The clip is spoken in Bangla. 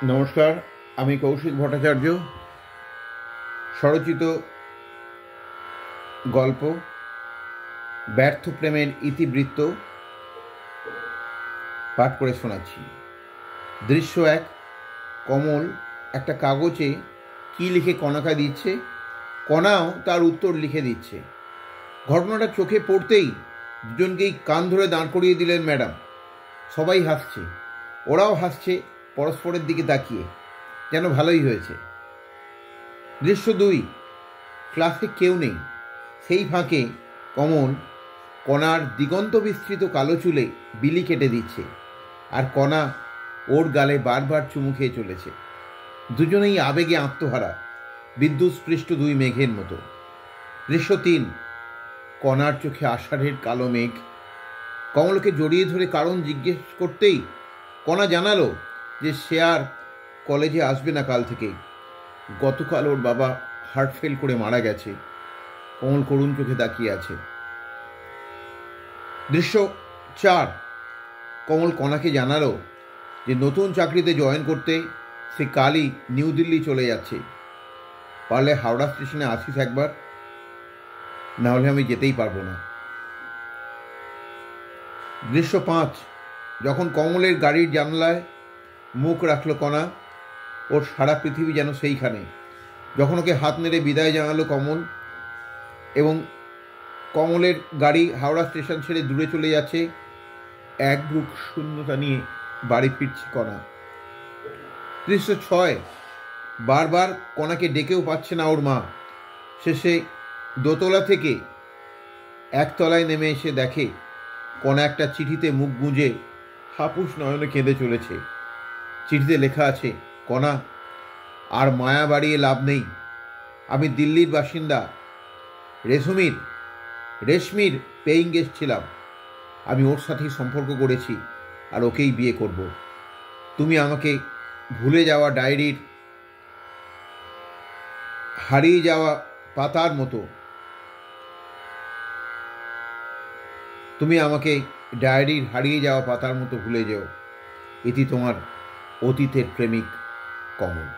নমস্কার, আমি কৌশিক ভট্টাচার্য। স্বরচিত গল্প ব্যর্থ প্রেমের ইতিবৃত্ত পাঠ করে শোনাচ্ছি। দৃশ্য 1। কমল একটা কাগজে কি লিখে কণাকে দিচ্ছে, কণাও তার উত্তর লিখে দিচ্ছে। ঘটনাটা চোখে পড়তেই দুজনকেই কান ধরে দাঁড় করিয়ে দিলেন ম্যাডাম। সবাই হাসছে, ওরাও হাসছে পরস্পরের দিকে তাকিয়ে, যেন ভালোই হয়েছে। দৃশ্য 2। ক্লাসে কেউ নেই। সেই ফাঁকে কমল কণার দিগন্ত বিস্তৃত কালো চুলে বিলি কেটে দিচ্ছে, আর কণা ওর গালে বারবার চুমু খেয়ে চলেছে। দুজনেই আবেগে আত্মহারা, বিদ্যুৎস্পৃষ্ট দুই মেঘের মতো। দৃশ্য 3। কণার চোখে আষাঢ়ের কালো মেঘ। কমলকে জড়িয়ে ধরে কারণ জিজ্ঞেস করতেই কণা জানালো যে সে আর কলেজে আসবে না কাল থেকে। গতকাল ওর বাবা হার্ট ফেল করে মারা গেছে। কমল করুণ চোখে তাকিয়ে আছে। দৃশ্য 4। কমল কণাকে জানালো যে নতুন চাকরিতে জয়েন করতে সে কালই নিউ দিল্লি চলে যাচ্ছে। পারলে হাওড়া স্টেশনে আসিস একবার, না হলে আমি যেতেই পারবো না। দৃশ্য 5। যখন কমলের গাড়ির জানলায় মুখ রাখল কণা, ওর সারা পৃথিবী যেন সেইখানে। যখন ওকে হাত নেড়ে বিদায় জানালো কমল, এবং কমলের গাড়ি হাওড়া স্টেশন ছেড়ে দূরে চলে যাচ্ছে, এক বুক শূন্যতা নিয়ে বাড়ি ফিরছে কণা। দৃশ্য 6। বারবার কণাকে ডেকেও পাচ্ছে না ওর মা। শেষে দোতলা থেকে একতলায় নেমে এসে দেখে কণা একটা চিঠিতে মুখ গুঁজে হাপুস নয়নে কেঁদে চলেছে। চিঠিতে লেখা আছে, কণা, আর মায়া বাড়িয়ে লাভ নেই। আমি দিল্লির বাসিন্দা, রেশমির পেইং গেস্ট ছিলাম। আমি ওর সাথেই সম্পর্ক করেছি আর ওকেই বিয়ে করব। তুমি আমাকে ভুলে যাওয়া ডায়েরির হারিয়ে যাওয়া পাতার মতো, ভুলে যেও। এটি তোমার অতীতের প্রেমিক কমল।